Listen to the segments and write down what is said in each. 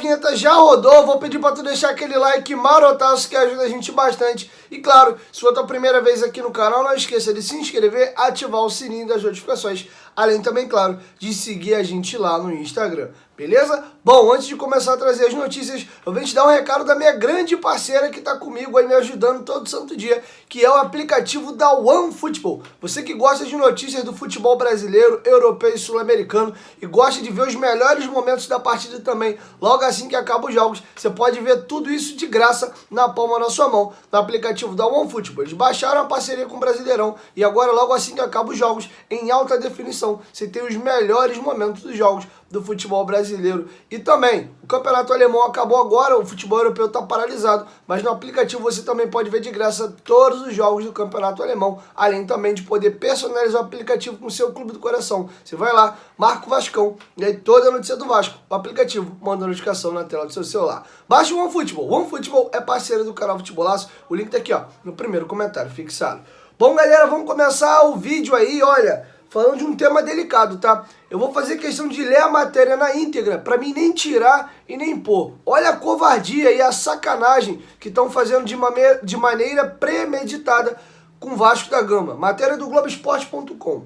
vinheta já rodou, vou pedir para tu deixar aquele like marotaço que ajuda a gente bastante. E claro, se for a tua primeira vez aqui no canal, não esqueça de se inscrever, ativar o sininho das notificações, além também, claro, de seguir a gente lá no Instagram, beleza? Bom, antes de começar a trazer as notícias, eu venho te dar um recado da minha grande parceira que tá comigo aí me ajudando todo santo dia, que é o aplicativo da OneFootball. Você que gosta de notícias do futebol brasileiro, europeu e sul-americano e gosta de ver os melhores momentos da partida também, logo assim que acabam os jogos, você pode ver tudo isso de graça na palma da sua mão, no aplicativo da OneFootball. Eles baixaram a parceria com o Brasileirão e agora, logo assim que acabam os jogos, em alta definição, você tem os melhores momentos dos jogos do futebol brasileiro. E também, o campeonato alemão acabou agora, o futebol europeu está paralisado, mas no aplicativo você também pode ver de graça todos os jogos do campeonato alemão, além também de poder personalizar o aplicativo com o seu clube do coração. Você vai lá, marca o Vascão, e aí toda a notícia do Vasco, o aplicativo manda notificação na tela do seu celular. Baixe o OneFootball. O OneFootball é parceiro do canal Futebolaço, o link tá aqui, ó, no primeiro comentário fixado. Bom, galera, vamos começar o vídeo aí, olha, falando de um tema delicado, tá? Eu vou fazer questão de ler a matéria na íntegra, pra mim nem tirar e nem pôr. Olha a covardia e a sacanagem que estão fazendo de maneira premeditada com o Vasco da Gama. Matéria do Globoesporte.com.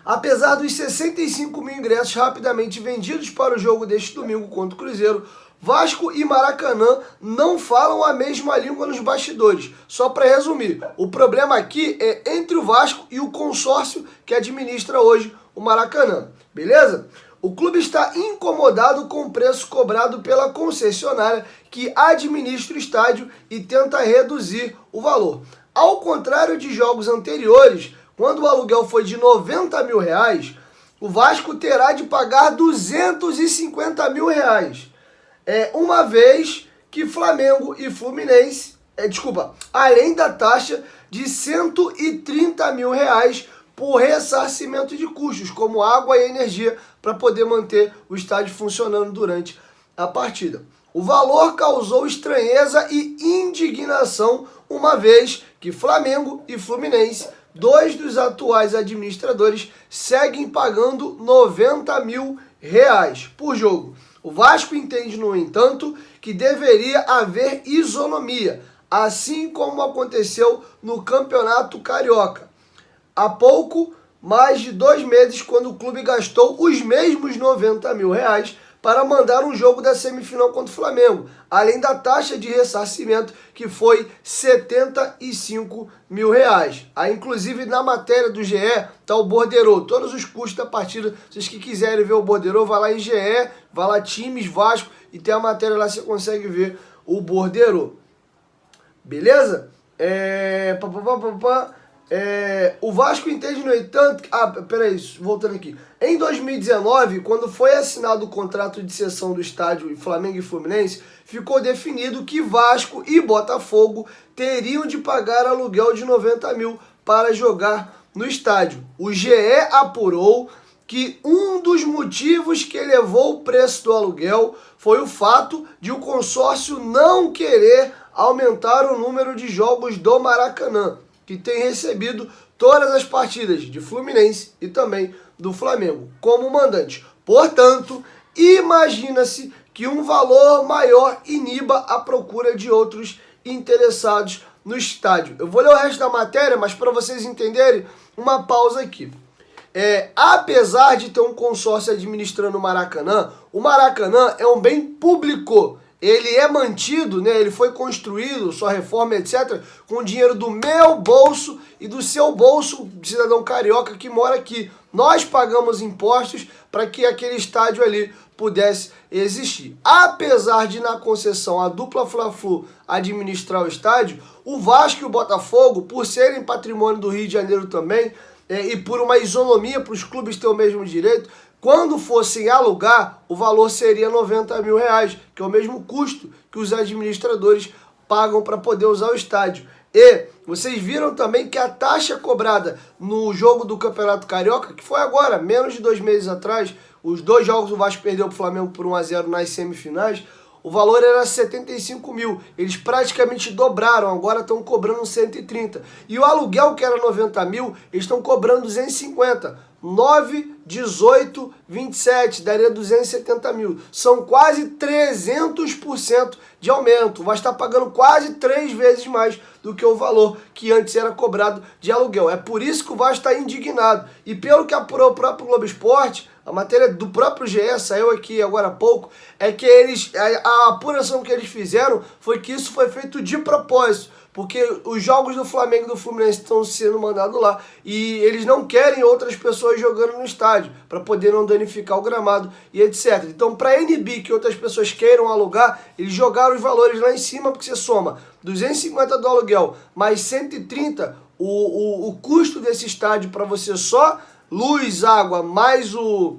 Apesar dos 65 mil ingressos rapidamente vendidos para o jogo deste domingo contra o Cruzeiro, Vasco e Maracanã não falam a mesma língua nos bastidores. Só para resumir, o problema aqui é entre o Vasco e o consórcio que administra hoje o Maracanã, beleza? O clube está incomodado com o preço cobrado pela concessionária que administra o estádio e tenta reduzir o valor. Ao contrário de jogos anteriores, quando o aluguel foi de 90 mil reais, o Vasco terá de pagar 250 mil reais. Uma vez que Flamengo e Fluminense, além da taxa de 130 mil reais por ressarcimento de custos, como água e energia, para poder manter o estádio funcionando durante a partida. O valor causou estranheza e indignação, uma vez que Flamengo e Fluminense, dois dos atuais administradores, seguem pagando 90 mil reais por jogo. O Vasco entende, no entanto, que deveria haver isonomia, assim como aconteceu no Campeonato Carioca. Há pouco mais de 2 meses, quando o clube gastou os mesmos 90 mil reais para mandar um jogo da semifinal contra o Flamengo, além da taxa de ressarcimento, que foi 75 mil reais. Aí, inclusive, na matéria do GE, tá o borderô, todos os custos da partida. Vocês que quiserem ver o borderô, vai lá em GE, vai lá Times, Vasco, e tem a matéria lá, você consegue ver o borderô. Beleza? O Vasco entende, no entanto... voltando aqui. Em 2019, quando foi assinado o contrato de cessão do estádio Flamengo e Fluminense, ficou definido que Vasco e Botafogo teriam de pagar aluguel de 90 mil para jogar no estádio. O GE apurou que um dos motivos que elevou o preço do aluguel foi o fato de o consórcio não querer aumentar o número de jogos do Maracanã, que tem recebido todas as partidas de Fluminense e também do Flamengo como mandante. Portanto, imagina-se que um valor maior iniba a procura de outros interessados no estádio. Eu vou ler o resto da matéria, mas para vocês entenderem, uma pausa aqui. Apesar de ter um consórcio administrando o Maracanã é um bem público. Ele é mantido, né? Ele foi construído, sua reforma, etc., com o dinheiro do meu bolso e do seu bolso, cidadão carioca que mora aqui. Nós pagamos impostos para que aquele estádio ali pudesse existir. Apesar de, na concessão, a dupla Fla-Flu administrar o estádio, o Vasco e o Botafogo, por serem patrimônio do Rio de Janeiro também, e por uma isonomia para os clubes terem o mesmo direito, quando fossem alugar, o valor seria 90 mil reais, que é o mesmo custo que os administradores pagam para poder usar o estádio. E vocês viram também que a taxa cobrada no jogo do Campeonato Carioca, que foi agora, menos de 2 meses atrás, os 2 jogos o Vasco perdeu para o Flamengo por 1 a 0 nas semifinais, o valor era 75 mil, eles praticamente dobraram, agora estão cobrando 130. E o aluguel, que era 90 mil, eles estão cobrando 250. 9, 18, 27, daria 270 mil. São quase 300% de aumento. Vai estar pagando quase 3 vezes mais do que o valor que antes era cobrado de aluguel. É por isso que o Vasco está indignado. E pelo que apurou o próprio Globo Esporte, a matéria do próprio GE saiu aqui agora há pouco, é que a apuração que eles fizeram foi que isso foi feito de propósito, porque os jogos do Flamengo e do Fluminense estão sendo mandados lá e eles não querem outras pessoas jogando no estádio, para poder não danificar o gramado e etc. Então, para inibir que outras pessoas queiram alugar, eles jogaram os valores lá em cima, porque você soma 250 do aluguel mais 130, o custo desse estádio para você só luz, água, mais o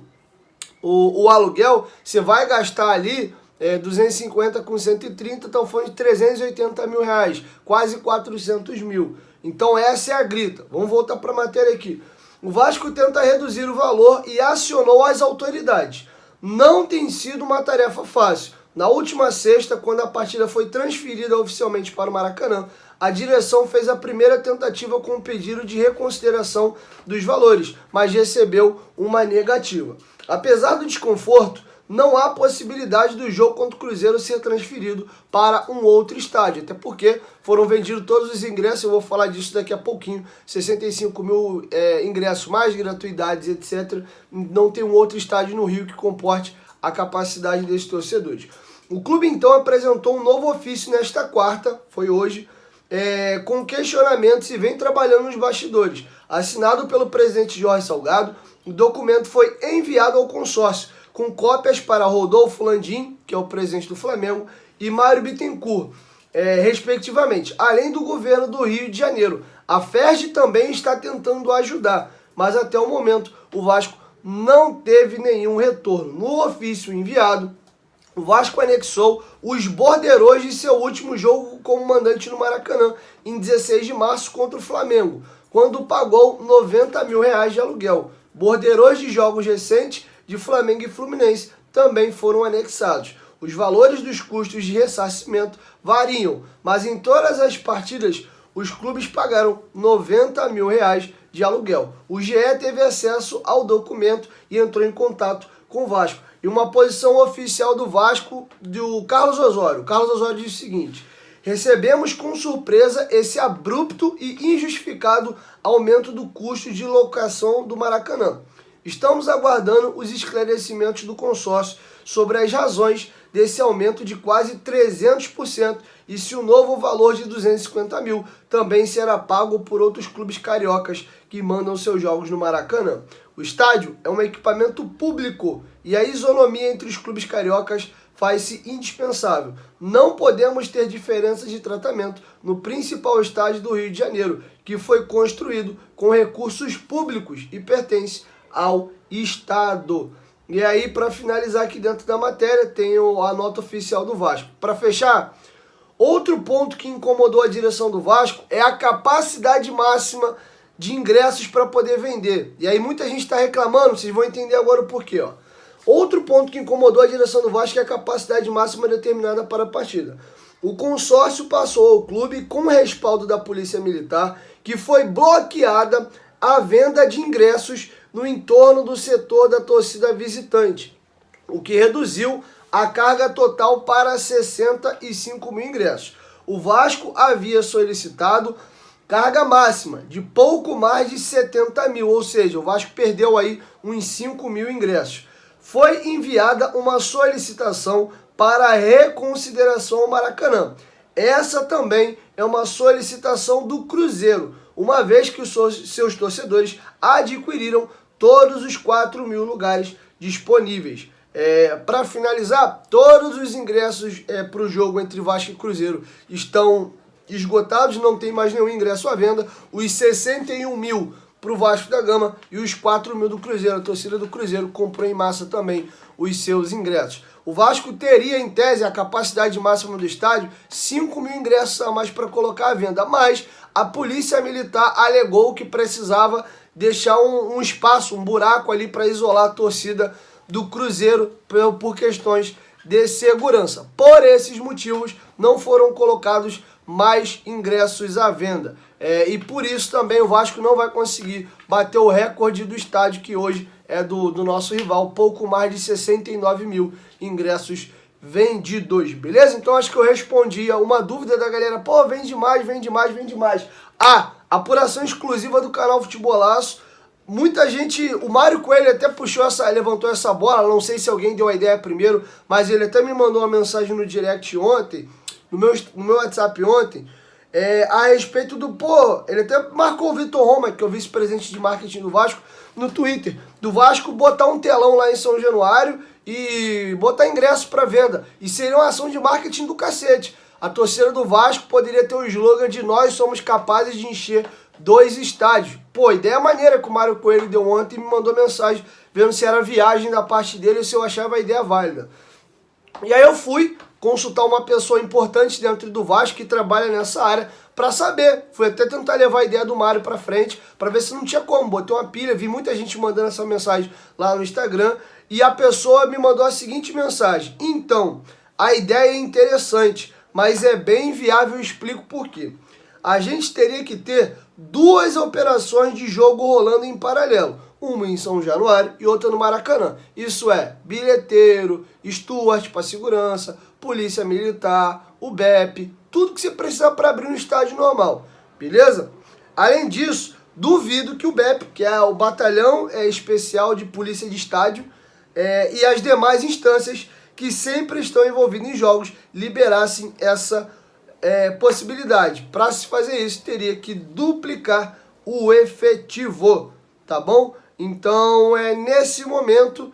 aluguel, você vai gastar ali 250 com 130, então foi de 380 mil reais, quase 400 mil. Então essa é a grita. Vamos voltar para a matéria aqui. O Vasco tenta reduzir o valor e acionou as autoridades. Não tem sido uma tarefa fácil. Na última sexta, quando a partida foi transferida oficialmente para o Maracanã, a direção fez a primeira tentativa com o pedido de reconsideração dos valores, mas recebeu uma negativa. Apesar do desconforto, não há possibilidade do jogo contra o Cruzeiro ser transferido para um outro estádio, até porque foram vendidos todos os ingressos, eu vou falar disso daqui a pouquinho, 65 mil ingressos, mais gratuidades, etc. Não tem um outro estádio no Rio que comporte a capacidade desses torcedores. O clube então apresentou um novo ofício nesta quarta, foi hoje, com questionamentos e vem trabalhando nos bastidores. Assinado pelo presidente Jorge Salgado, o documento foi enviado ao consórcio, com cópias para Rodolfo Landim, que é o presidente do Flamengo, e Mário Bittencourt, respectivamente, além do governo do Rio de Janeiro. A FERJ também está tentando ajudar, mas até o momento o Vasco não teve nenhum retorno. No ofício enviado, o Vasco anexou os borderôs de seu último jogo como mandante no Maracanã, em 16 de março contra o Flamengo, quando pagou 90 mil reais de aluguel. Borderôs de jogos recentes de Flamengo e Fluminense também foram anexados. Os valores dos custos de ressarcimento variam, mas em todas as partidas os clubes pagaram 90 mil reais de aluguel. O GE teve acesso ao documento e entrou em contato com o Vasco. E uma posição oficial do Vasco, do Carlos Osório. O Carlos Osório diz o seguinte: recebemos com surpresa esse abrupto e injustificado aumento do custo de locação do Maracanã. Estamos aguardando os esclarecimentos do consórcio sobre as razões desse aumento de quase 300% e se o novo valor de 250 mil também será pago por outros clubes cariocas que mandam seus jogos no Maracanã. O estádio é um equipamento público e a isonomia entre os clubes cariocas faz-se indispensável. Não podemos ter diferenças de tratamento no principal estádio do Rio de Janeiro, que foi construído com recursos públicos e pertence ao Estado. E aí, para finalizar aqui dentro da matéria, tem a nota oficial do Vasco. Para fechar, outro ponto que incomodou a direção do Vasco é a capacidade máxima de ingressos para poder vender. E aí muita gente está reclamando, vocês vão entender agora o porquê. Outro ponto que incomodou a direção do Vasco é a capacidade máxima determinada para a partida. O consórcio passou ao clube, com respaldo da Polícia Militar, que foi bloqueada a venda de ingressos no entorno do setor da torcida visitante, o que reduziu a carga total para 65 mil ingressos. O Vasco havia solicitado carga máxima de pouco mais de 70 mil, ou seja, o Vasco perdeu aí uns 5 mil ingressos. Foi enviada uma solicitação para reconsideração ao Maracanã. Essa também é uma solicitação do Cruzeiro, uma vez que os seus torcedores adquiriram todos os 4 mil lugares disponíveis. Para finalizar, todos os ingressos para o jogo entre Vasco e Cruzeiro estão esgotados, não tem mais nenhum ingresso à venda. Os 61 mil para o Vasco da Gama e os 4 mil do Cruzeiro. A torcida do Cruzeiro comprou em massa também os seus ingressos. O Vasco teria, em tese, a capacidade máxima do estádio, 5 mil ingressos a mais para colocar à venda, mas a Polícia Militar alegou que precisava deixar um espaço, um buraco ali para isolar a torcida do Cruzeiro por questões de segurança. Por esses motivos, não foram colocados mais ingressos à venda. E por isso também o Vasco não vai conseguir bater o recorde do estádio, que hoje é do nosso rival, pouco mais de 69 mil ingressos vendidos, beleza? Então acho que eu respondi a uma dúvida da galera, pô, vende mais, vende mais, vende mais. Apuração exclusiva do canal Futebolaço. Muita gente, o Mário Coelho até levantou essa bola, não sei se alguém deu a ideia primeiro, mas ele até me mandou uma mensagem no direct ontem, no meu WhatsApp ontem, a respeito do, ele até marcou o Vitor Roma, que é o vice-presidente de marketing do Vasco, no Twitter, do Vasco botar um telão lá em São Januário e botar ingresso para venda. E seria uma ação de marketing do cacete. A torcida do Vasco poderia ter o slogan de nós somos capazes de encher 2 estádios. Ideia maneira que o Mário Coelho deu ontem e me mandou mensagem vendo se era viagem da parte dele ou se eu achava a ideia válida. E aí eu fui consultar uma pessoa importante dentro do Vasco que trabalha nessa área para saber. Fui até tentar levar a ideia do Mário para frente para ver se não tinha como. Botei uma pilha, vi muita gente mandando essa mensagem lá no Instagram e a pessoa me mandou a seguinte mensagem: então, a ideia é interessante, mas é bem inviável, eu explico por quê. A gente teria que ter 2 operações de jogo rolando em paralelo. Uma em São Januário e outra no Maracanã. Isso é, bilheteiro, Stuart para segurança, polícia militar, o BEP, tudo que você precisa para abrir um estádio normal, beleza? Além disso, duvido que o BEP, que é o Batalhão Especial de Polícia de Estádio, e as demais instâncias que sempre estão envolvidas em jogos, liberassem essa possibilidade. Para se fazer isso, teria que duplicar o efetivo, tá bom? Então, nesse momento,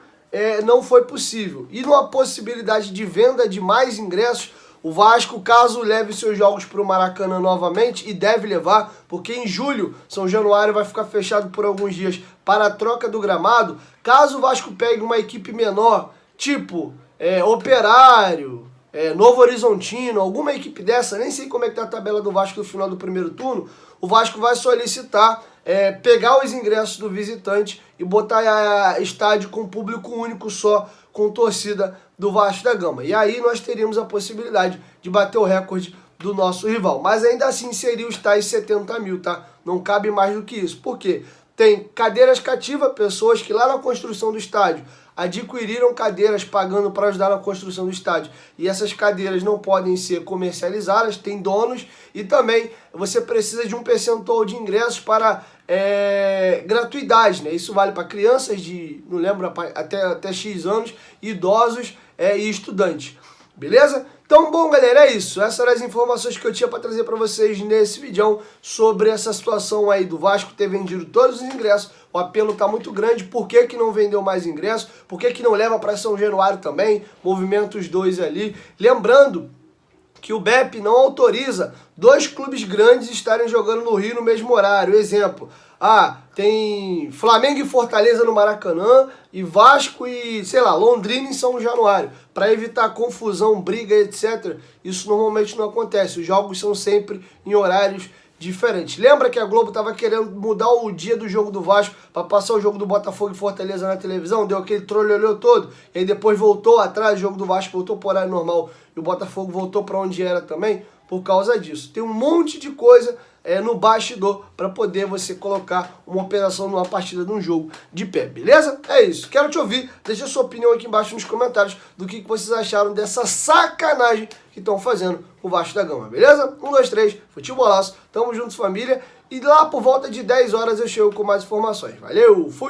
não foi possível. E numa possibilidade de venda de mais ingressos, o Vasco, caso leve seus jogos para o Maracanã novamente, e deve levar, porque em julho, São Januário vai ficar fechado por alguns dias para a troca do gramado, caso o Vasco pegue uma equipe menor, tipo Operário, Novo Horizontino, alguma equipe dessa, nem sei como é que tá a tabela do Vasco no final do primeiro turno, o Vasco vai solicitar pegar os ingressos do visitante e botar estádio com público único só, com torcida do Vasco da Gama. E aí nós teríamos a possibilidade de bater o recorde do nosso rival. Mas ainda assim seria os tais 70 mil, tá? Não cabe mais do que isso. Por quê? Tem cadeiras cativas, pessoas que lá na construção do estádio adquiriram cadeiras pagando para ajudar na construção do estádio. E essas cadeiras não podem ser comercializadas, tem donos. E também você precisa de um percentual de ingressos para gratuidade, né? Isso vale para crianças de, não lembro, até X anos, idosos e estudantes. Beleza? Então, bom, galera, é isso. Essas eram as informações que eu tinha para trazer para vocês nesse vídeo sobre essa situação aí do Vasco ter vendido todos os ingressos. O apelo tá muito grande. Por que que não vendeu mais ingressos? Por que que não leva para São Januário também? Movimentos 2 ali. Lembrando que o BEP não autoriza 2 clubes grandes estarem jogando no Rio no mesmo horário. Exemplo, tem Flamengo e Fortaleza no Maracanã e Vasco e, sei lá, Londrina em São Januário. Para evitar confusão, briga, etc. Isso normalmente não acontece. Os jogos são sempre em horários diferentes. Lembra que a Globo estava querendo mudar o dia do jogo do Vasco para passar o jogo do Botafogo e Fortaleza na televisão? Deu aquele trololô todo. E aí depois voltou atrás, o jogo do Vasco voltou para o horário normal e o Botafogo voltou para onde era também por causa disso. Tem um monte de coisa no bastidor para poder você colocar uma operação numa partida de um jogo de pé, beleza? É isso. Quero te ouvir. Deixa a sua opinião aqui embaixo nos comentários do que vocês acharam dessa sacanagem que estão fazendo com o Vasco da Gama, beleza? 1, 2, 3, Futebolaço. Tamo juntos, família. E lá por volta de 10 horas eu chego com mais informações. Valeu, fui!